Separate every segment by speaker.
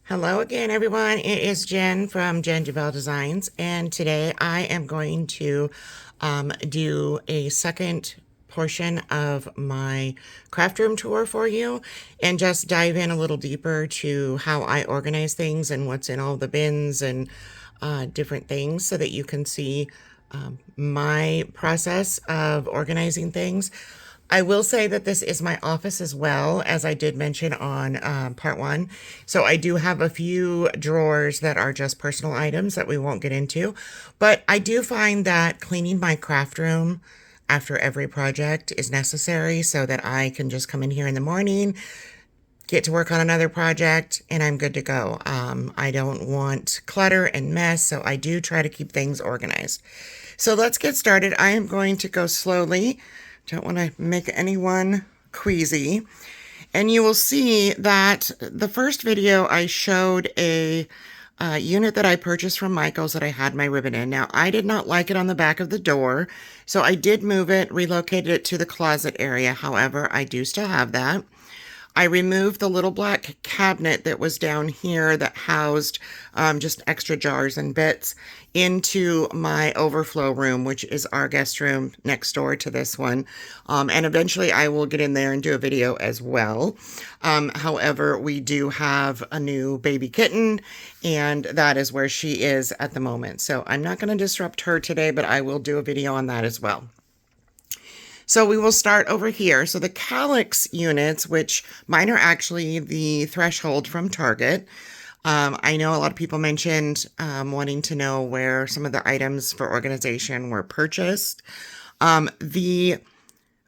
Speaker 1: Hello again, everyone. It is Jen from Jen Javelle Designs, and today I am going to do a second portion of my craft room tour for you and just dive in a little deeper to how I organize things and what's in all the bins and different things so that you can see my process of organizing things. I will say that this is my office as well, as I did mention on part one. So I do have a few drawers that are just personal items that we won't get into. But I do find that cleaning my craft room after every project is necessary so that I can just come in here in the morning, get to work on another project, and I'm good to go. I don't want clutter and mess, so I do try to keep things organized. So let's get started. I am going to go slowly. Don't want to make anyone queasy. And you will see that the first video I showed a unit that I purchased from Michaels that I had my ribbon in. Now, I did not like it on the back of the door, so I did move it, relocated it to the closet area. However, I do still have that. I removed the little black cabinet that was down here that housed just extra jars and bits into my overflow room, which is our guest room next door to this one. And eventually I will get in there and do a video as well. However, we do have a new baby kitten, and that is where she is at the moment. So I'm not going to disrupt her today, but I will do a video on that as well. So we will start over here. So the Kallax units, which mine are actually the Threshold from Target. I know a lot of people mentioned wanting to know where some of the items for organization were purchased. The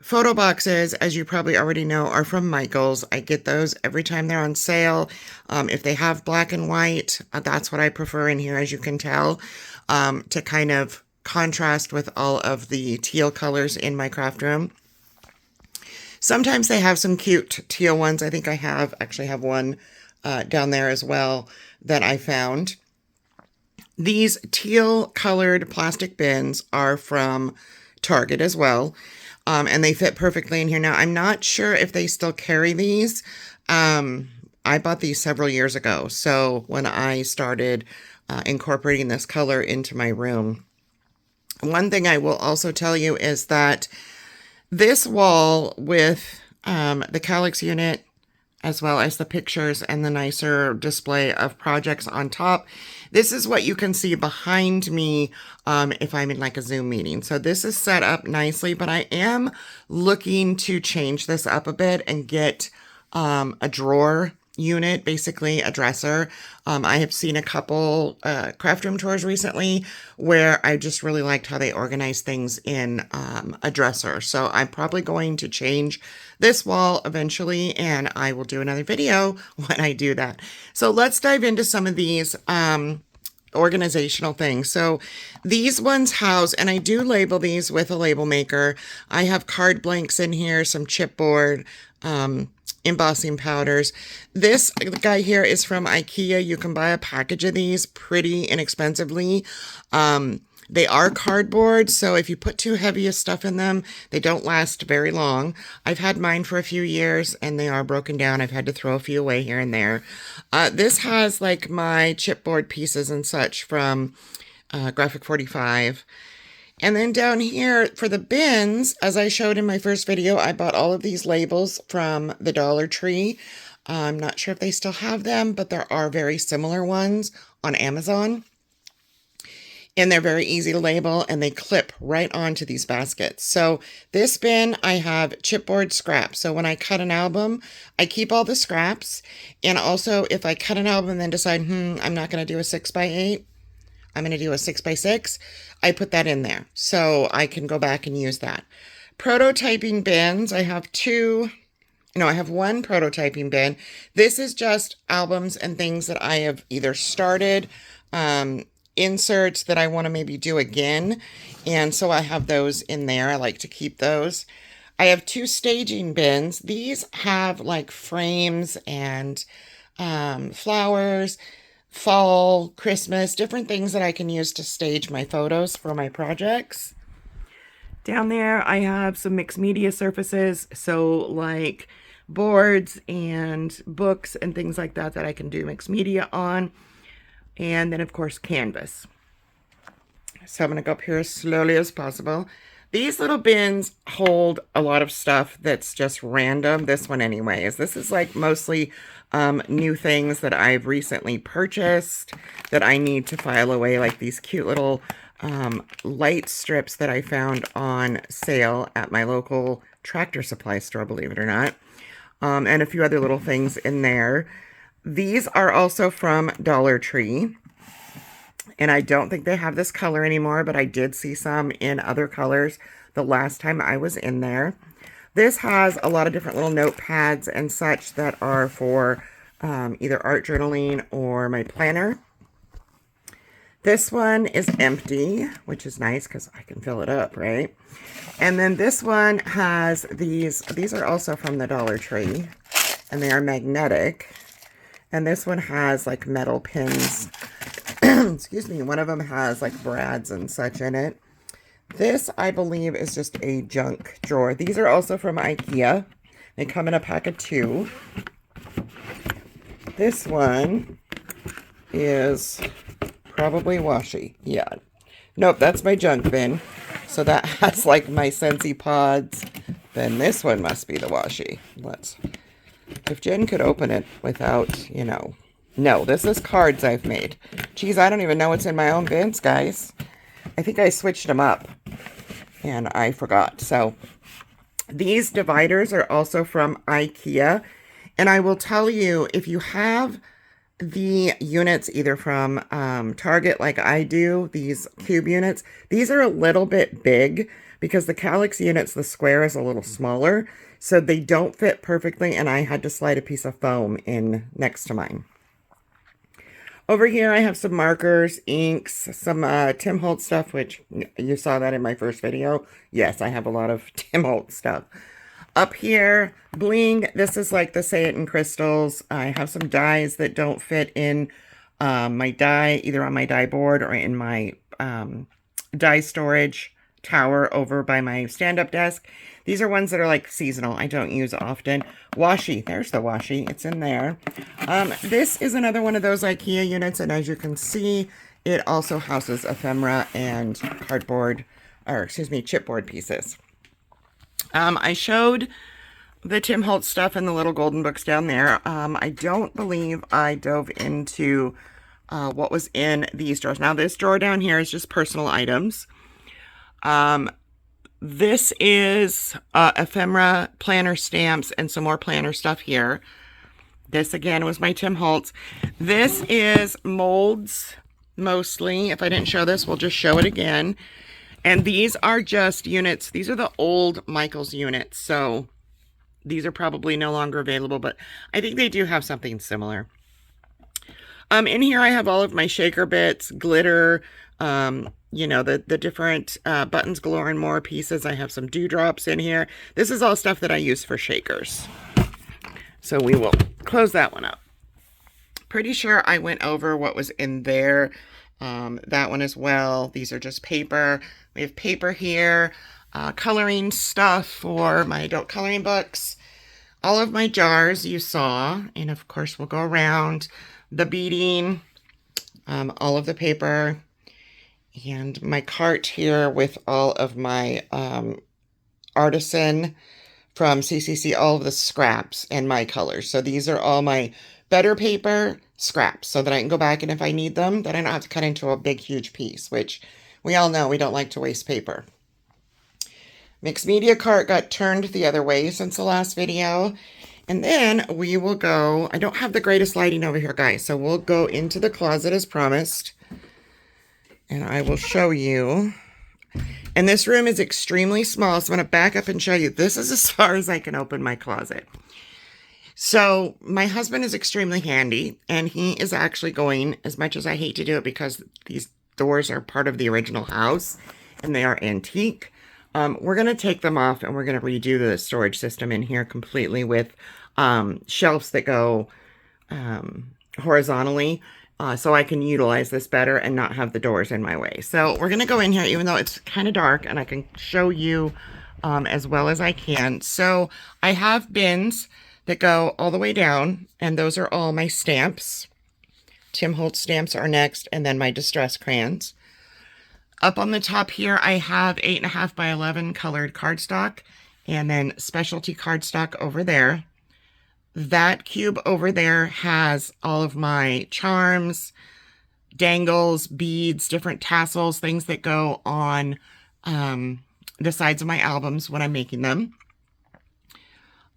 Speaker 1: photo boxes, as you probably already know, are from Michaels. I get those every time they're on sale. If they have black and white, that's what I prefer in here, as you can tell, to kind of contrast with all of the teal colors in my craft room. Sometimes they have some cute teal ones. I think I actually have one down there as well that I found. These teal colored plastic bins are from Target as well. And they fit perfectly in here. Now, I'm not sure if they still carry these. I bought these several years ago. So when I started incorporating this color into my room. One thing I will also tell you is that this wall with the Kallax unit, as well as the pictures and the nicer display of projects on top, this is what you can see behind me if I'm in like a Zoom meeting. So this is set up nicely, but I am looking to change this up a bit and get a drawer unit, basically a dresser. I have seen a couple craft room tours recently where I just really liked how they organize things in a dresser. So I'm probably going to change this wall eventually, and I will do another video when I do that. So let's dive into some of these organizational things. So these ones house, and I do label these with a label maker. I have card blanks in here, some chipboard, embossing powders. This guy here is from IKEA. You can buy a package of these pretty inexpensively. They are cardboard, so if you put too heavy of stuff in them, they don't last very long. I've had mine for a few years, and they are broken down. I've had to throw a few away here and there. This has like my chipboard pieces and such from Graphic 45. And then down here for the bins, as I showed in my first video, I bought all of these labels from the Dollar Tree. I'm not sure if they still have them, but there are very similar ones on Amazon. And they're very easy to label, and they clip right onto these baskets. So this bin, I have chipboard scraps. So when I cut an album, I keep all the scraps. And also, if I cut an album and then decide, I'm not going to do a 6x8, I'm going to do a 6x6, I put that in there so I can go back and use that. Prototyping bins, I have I have one prototyping bin. This is just albums and things that I have either started, inserts that I want to maybe do again. And so I have those in there. I like to keep those. I have two staging bins. These have like frames and flowers, fall, Christmas, different things that I can use to stage my photos for my projects. Down there, I have some mixed media surfaces. So like boards and books and things like that that I can do mixed media on. And then, of course, canvas. So I'm going to go up here as slowly as possible. These little bins hold a lot of stuff that's just random. This one anyways. This is like mostly new things that I've recently purchased that I need to file away, like these cute little light strips that I found on sale at my local Tractor Supply store, believe it or not. And a few other little things in there. These are also from Dollar Tree. And I don't think they have this color anymore, but I did see some in other colors the last time I was in there. This has a lot of different little notepads and such that are for either art journaling or my planner. This one is empty, which is nice because I can fill it up, right? And then this one has these. These are also from the Dollar Tree, and they are magnetic. And this one has like metal pins. Excuse me, one of them has like brads and such in it. This, I believe, is just a junk drawer. These are also from IKEA. They come in a pack of 2. This one is probably washi. Yeah. Nope, that's my junk bin. So that has like my Scentsy pods. Then this one must be the washi. If Jen could open it without, you know. No, this is cards I've made. Geez, I don't even know what's in my own bins, guys. I think I switched them up and I forgot. So these dividers are also from IKEA. And I will tell you, if you have the units either from Target like I do, these cube units, these are a little bit big because the Kallax units, the square is a little smaller. So they don't fit perfectly and I had to slide a piece of foam in next to mine. Over here, I have some markers, inks, some Tim Holtz stuff, which you saw that in my first video. Yes, I have a lot of Tim Holtz stuff. Up here, bling. This is like the Say It in crystals. I have some dies that don't fit in my die, either on my die board or in my die storage tower over by my stand-up desk. These are ones that are like seasonal. I don't use often. Washi. There's the washi. It's in there. This is another one of those IKEA units. And as you can see, it also houses ephemera and cardboard, or excuse me, chipboard pieces. I showed the Tim Holtz stuff in the little golden books down there. I don't believe I dove into what was in these drawers. Now, this drawer down here is just personal items. This is ephemera, planner stamps, and some more planner stuff here. This, again, was my Tim Holtz. This is molds, mostly. If I didn't show this, we'll just show it again. And these are just units. These are the old Michaels units. So these are probably no longer available, but I think they do have something similar. In here, I have all of my shaker bits, glitter, you know, the different buttons galore and more pieces. I have some dewdrops in here. This is all stuff that I use for shakers. So we will close that one up. Pretty sure I went over what was in there. That one as well. These are just paper. We have paper here, coloring stuff for my adult coloring books. All of my jars you saw, and of course we'll go around. The beading, all of the paper, and my cart here with all of my artisan from CCC, all of the scraps and my colors. So these are all my better paper scraps so that I can go back and if I need them, then I don't have to cut into a big, huge piece, which we all know we don't like to waste paper. Mixed media cart got turned the other way since the last video. And then we will go, I don't have the greatest lighting over here, guys, so we'll go into the closet as promised. And I will show you. And this room is extremely small, so I'm going to back up and show you. This is as far as I can open my closet. So my husband is extremely handy, and he is actually going, as much as I hate to do it because these doors are part of the original house, and they are antique. We're going to take them off and we're going to redo the storage system in here completely with shelves that go horizontally so I can utilize this better and not have the doors in my way. So we're going to go in here even though it's kind of dark and I can show you as well as I can. So I have bins that go all the way down, and those are all my stamps. Tim Holtz stamps are next, and then my distress crayons. Up on the top here, I have 8.5 by 11 colored cardstock, and then specialty cardstock over there. That cube over there has all of my charms, dangles, beads, different tassels, things that go on the sides of my albums when I'm making them.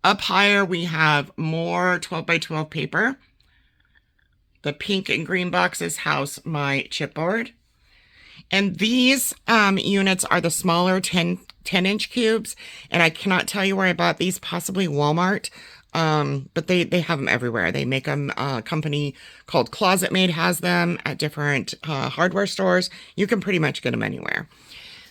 Speaker 1: Up higher, we have more 12 by 12 paper. The pink and green boxes house my chipboard. And these units are the smaller 10-inch cubes. And I cannot tell you where I bought these, possibly Walmart. But they have them everywhere. They make them, a company called Closet Made has them at different hardware stores. You can pretty much get them anywhere.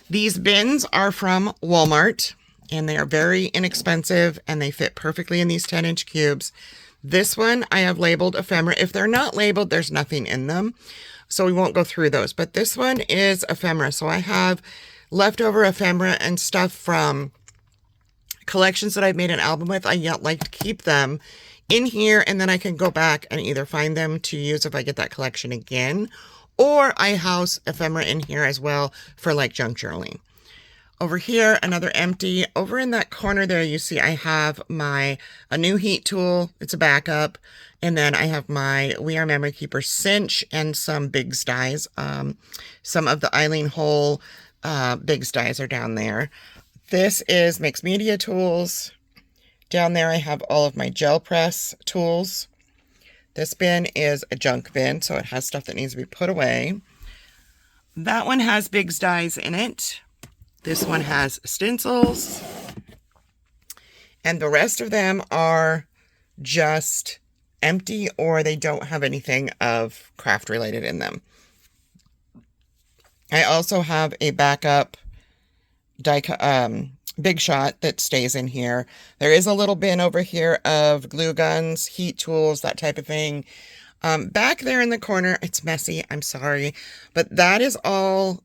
Speaker 1: These bins are from Walmart, and they are very inexpensive, and they fit perfectly in these 10-inch cubes. This one I have labeled ephemera. If they're not labeled, there's nothing in them, so we won't go through those. But this one is ephemera. So I have leftover ephemera and stuff from collections that I've made an album with. I like to keep them in here, and then I can go back and either find them to use if I get that collection again, or I house ephemera in here as well for like junk journaling. Over here, another empty. Over in that corner there, you see I have a new heat tool. It's a backup. And then I have my We Are Memory Keeper cinch and some Biggs dies. Some of the Eileen Hole Biggs dies are down there. This is Mixed Media tools. Down there I have all of my gel press tools. This bin is a junk bin, so it has stuff that needs to be put away. That one has Biggs dies in it. This one has stencils, and the rest of them are just empty, or they don't have anything of craft related in them. I also have a backup Big Shot that stays in here. There is a little bin over here of glue guns, heat tools, that type of thing. Back there in the corner, it's messy, I'm sorry, but that is all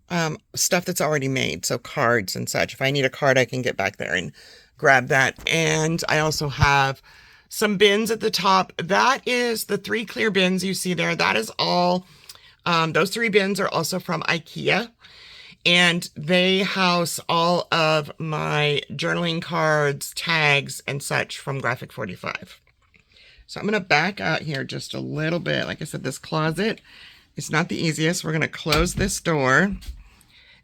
Speaker 1: stuff that's already made, so cards and such. If I need a card, I can get back there and grab that. And I also have some bins at the top. That is the 3 clear bins you see there. That is all, those 3 bins are also from IKEA, and they house all of my journaling cards, tags, and such from Graphic 45. So I'm going to back out here just a little bit. Like I said, this closet is not the easiest. We're going to close this door,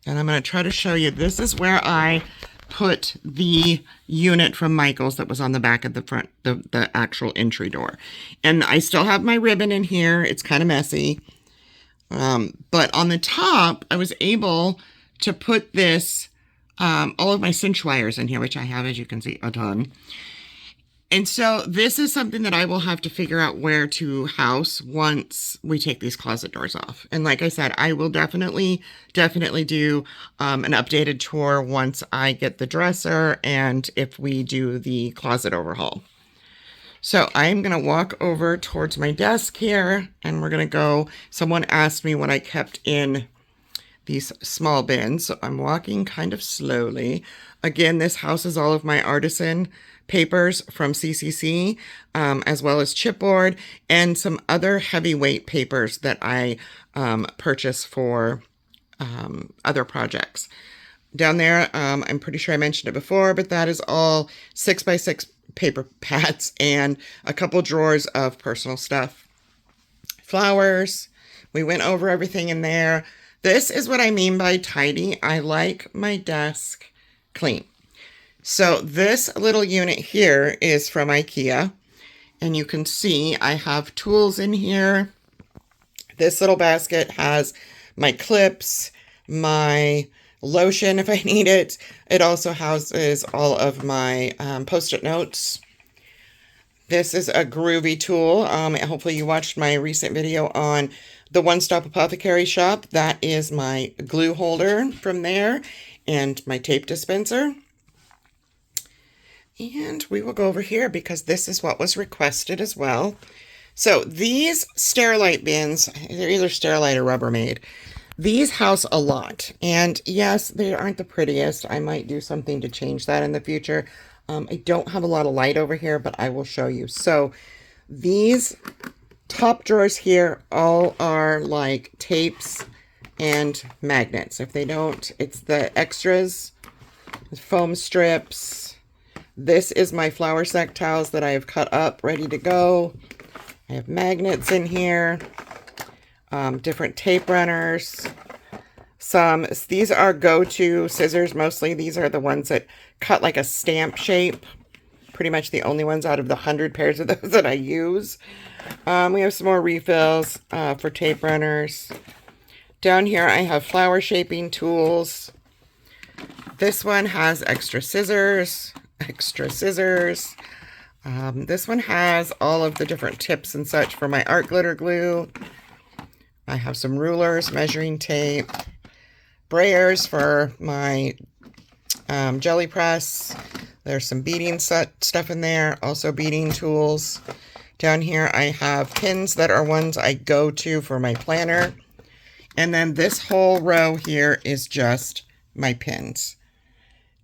Speaker 1: and I'm going to try to show you. This is where I put the unit from Michaels that was on the back of the front, the actual entry door. And I still have my ribbon in here. It's kind of messy. But on the top, I was able to put this, all of my cinch wires in here, which I have, as you can see, a ton. And so this is something that I will have to figure out where to house once we take these closet doors off. And like I said, I will definitely do an updated tour once I get the dresser and if we do the closet overhaul. So I'm going to walk over towards my desk here, and we're going to go. Someone asked me what I kept in these small bins, so I'm walking kind of slowly. Again, this houses all of my artisan papers from CCC, as well as chipboard and some other heavyweight papers that I purchase for other projects. Down there, I'm pretty sure I mentioned it before, but that is all 6x6 paper pads and a couple drawers of personal stuff. Flowers. We went over everything in there. This is what I mean by tidy. I like my desk clean. So this little unit here is from IKEA, and you can see I have tools in here. This little basket has my clips, my lotion if I need it. It also houses all of my Post-it notes. This is a groovy tool. Hopefully you watched my recent video on the One Stop Apothecary Shop. That is my glue holder from there and my tape dispenser. And we will go over here because this is what was requested as well. So these Sterilite bins, they're either Sterilite or Rubbermaid. These house a lot. And yes, they aren't the prettiest. I might do something to change that in the future. I don't have a lot of light over here, but I will show you. So these top drawers here all are like tapes and magnets. If they don't, it's the extras, foam strips. This is my flour sack towels that I have cut up, ready to go. I have magnets in here, different tape runners. These are go-to scissors mostly. These are the ones that cut like a stamp shape. Pretty much the only ones out of the 100 pairs of those that I use. We have some more refills for tape runners. Down here I have flower shaping tools. This one has extra scissors. This one has all of the different tips and such for my art glitter glue. I have some rulers, measuring tape, brayers for my jelly press. There's some beading stuff in there, also beading tools. Down here I have pins that are ones I go to for my planner. And then this whole row here is just my pins.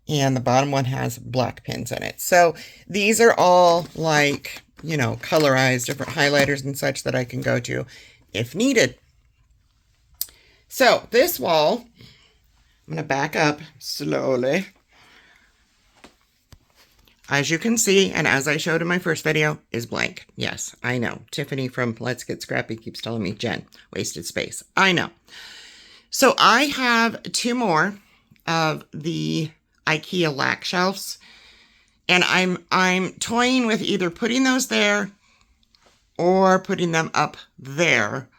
Speaker 1: And the bottom one has black pins in it. So these are all like, you know, colorized, different highlighters and such that I can go to if needed. So this wall, I'm going to back up slowly. As you can see, and as I showed in my first video, is blank. Yes, I know. Tiffany from Let's Get Scrappy keeps telling me, Jen, wasted space. I know. So I have 2 more of the IKEA lac shelves, and I'm toying with either putting those there or putting them up there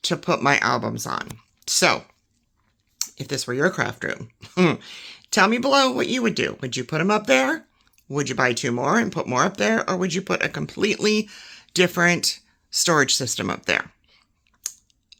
Speaker 1: to put my albums on. So if this were your craft room, tell me below what you would do. Would you put them up there? Would you buy 2 more and put more up there? Or would you put a completely different storage system up there?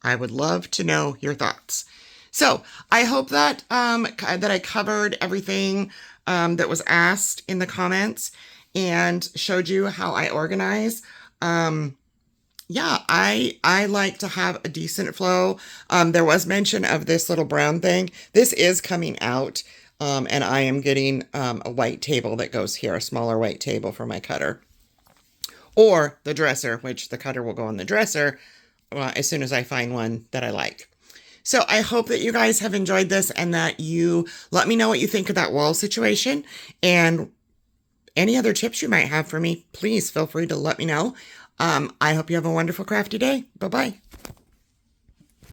Speaker 1: I would love to know your thoughts. So I hope that that I covered everything that was asked in the comments and showed you how I organize. Yeah, I like to have a decent flow. There was mention of this little brown thing. This is coming out. And I am getting a white table that goes here, a smaller white table for my cutter. Or the dresser, which the cutter will go on the dresser as soon as I find one that I like. So I hope that you guys have enjoyed this and that you let me know what you think of that wall situation. And any other tips you might have for me, please feel free to let me know. I hope you have a wonderful crafty day. Bye-bye.